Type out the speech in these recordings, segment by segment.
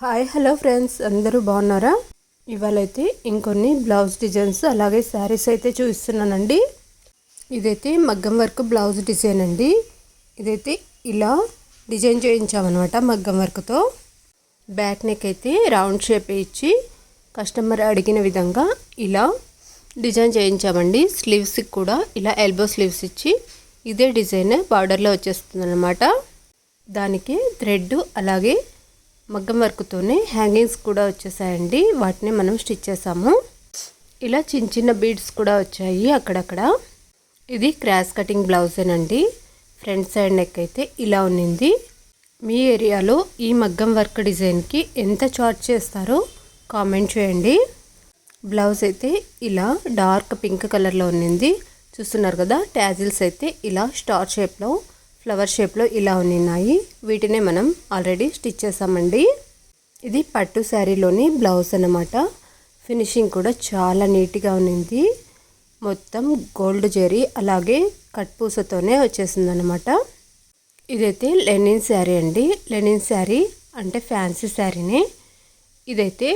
Hi hello friends, అందరూ బాగున్నారా? ఇవాళైతే ఇంకొన్ని బ్లౌజ్ డిజైన్స్ అలాగే శారీస్ అయితే చూపిస్తున్నానండి. ఇదైతే మగ్గం వర్క్ బ్లౌజ్ డిజైన్ అండి. ఇదైతే ఇలా డిజైన్ చేయించామన్నమాట మగ్గం వర్క్తో. బ్యాక్ నెక్ అయితే రౌండ్ షేప్ ఇచ్చి కస్టమర్ అడిగిన విధంగా ఇలా డిజైన్ చేయించామండి. స్లీవ్స్కి కూడా ఇలా ఎల్బో స్లీవ్స్ ఇచ్చి ఇదే డిజైన్ బార్డర్లో వచ్చేస్తుంది అన్నమాట. దానికి థ్రెడ్ అలాగే మగ్గం వర్క్తోనే హ్యాంగింగ్స్ కూడా వచ్చేసాయండి. వాటిని మనం స్టిచ్ చేసాము. ఇలా చిన్న చిన్న బీడ్స్ కూడా వచ్చాయి అక్కడక్కడ. ఇది క్రాస్ కటింగ్ బ్లౌజేనండి. ఫ్రంట్ సైడ్ నెక్ అయితే ఇలా ఉన్నింది. మీ ఏరియాలో ఈ మగ్గం వర్క్ డిజైన్కి ఎంత చార్జ్ చేస్తారో కామెంట్ చేయండి. బ్లౌజ్ అయితే ఇలా డార్క్ పింక్ కలర్లో ఉన్నింది. చూస్తున్నారు కదా, ట్యాజిల్స్ అయితే ఇలా స్టార్ షేప్లో ఫ్లవర్ షేప్లో ఇలా ఉన్నాయి. వీటినే మనం ఆల్రెడీ స్టిచ్ చేసామండి. ఇది పట్టు శారీలోని బ్లౌజ్ అన్నమాట. ఫినిషింగ్ కూడా చాలా నీట్గా ఉన్నింది. మొత్తం గోల్డ్ జరీ అలాగే కట్ పూసతోనే వచ్చేసింది అనమాట. ఇదైతే లెనిన్ శారీ అండి. లెనిన్ శారీ అంటే ఫ్యాన్సీ శారీనే. ఇదైతే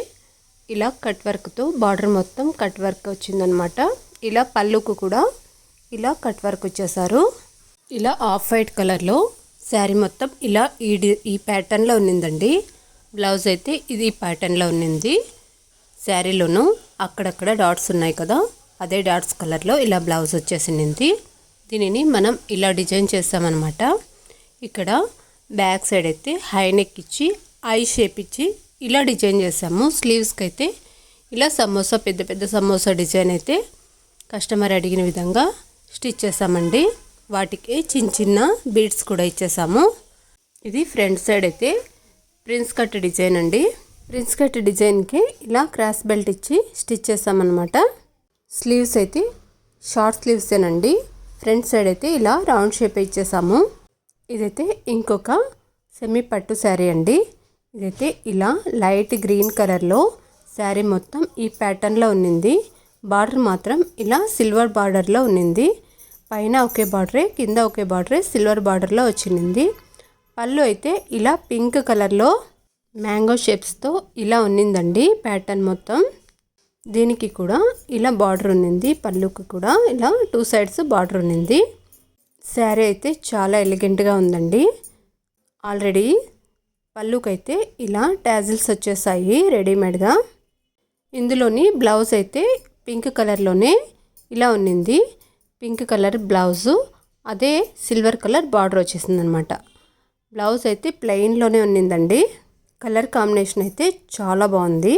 ఇలా కట్ వర్క్తో బార్డర్ మొత్తం కట్ వర్క్ వచ్చిందనమాట. ఇలా పళ్ళుకు కూడా ఇలా కట్ వర్క్ వచ్చేసారు. ఇలా ఆఫ్ వైట్ కలర్లో శారీ మొత్తం ఇలా ఈ ప్యాటర్న్లో ఉన్నిందండి. బ్లౌజ్ అయితే ఇది ప్యాటర్న్లో ఉన్నింది. శారీలోనూ అక్కడక్కడ డాట్స్ ఉన్నాయి కదా, అదే డాట్స్ కలర్లో ఇలా బ్లౌజ్ వచ్చేసింది. దీనిని మనం ఇలా డిజైన్ చేస్తామన్నమాట. ఇక్కడ బ్యాక్ సైడ్ అయితే హై నెక్ ఇచ్చి ఐ షేప్ ఇచ్చి ఇలా డిజైన్ చేసాము. స్లీవ్స్కి అయితే ఇలా సమోసా పెద్ద పెద్ద సమోసా డిజైన్ అయితే కస్టమర్ అడిగిన విధంగా స్టిచ్ చేసామండి. వాటికి చిన్న చిన్న బీడ్స్ కూడా ఇచ్చేసాము. ఇది ఫ్రంట్ సైడ్ అయితే ప్రిన్స్ కట్ డిజైన్ అండి. ప్రిన్స్ కట్ డిజైన్కి ఇలా క్రాస్ బెల్ట్ ఇచ్చి స్టిచ్ చేసామన్నమాట. స్లీవ్స్ అయితే షార్ట్ స్లీవ్సేనండి. ఫ్రంట్ సైడ్ అయితే ఇలా రౌండ్ షేప్ ఇచ్చేసాము. ఇదైతే ఇంకొక సెమీ పట్టు శారీ అండి. ఇదైతే ఇలా లైట్ గ్రీన్ కలర్లో శారీ మొత్తం ఈ ప్యాటర్న్లో ఉన్నింది. బార్డర్ మాత్రం ఇలా సిల్వర్ బార్డర్లో ఉన్నింది. పైన ఒకే బార్డరే, కింద ఒకే బార్డరే సిల్వర్ బార్డర్లో వచ్చింది. పళ్ళు అయితే ఇలా పింక్ కలర్లో మ్యాంగో షేప్స్తో ఇలా ఉన్నిందండి ప్యాటర్న్ మొత్తం. దీనికి కూడా ఇలా బార్డర్ ఉన్నింది. పళ్ళుకి కూడా ఇలా 2 సైడ్స్ బార్డర్ ఉన్నింది. శారీ అయితే చాలా ఎలిగెంట్గా ఉందండి. ఆల్రెడీ పళ్ళుకైతే ఇలా టాజిల్స్ వచ్చేసాయి రెడీమేడ్గా. ఇందులోని బ్లౌజ్ అయితే పింక్ కలర్లోనే ఇలా ఉన్నింది. పింక్ కలర్ బ్లౌజు, అదే సిల్వర్ కలర్ బార్డర్ వచ్చేసింది అనమాట. బ్లౌజ్ అయితే ప్లెయిన్లోనే ఉన్నిందండి. కలర్ కాంబినేషన్ అయితే చాలా బాగుంది.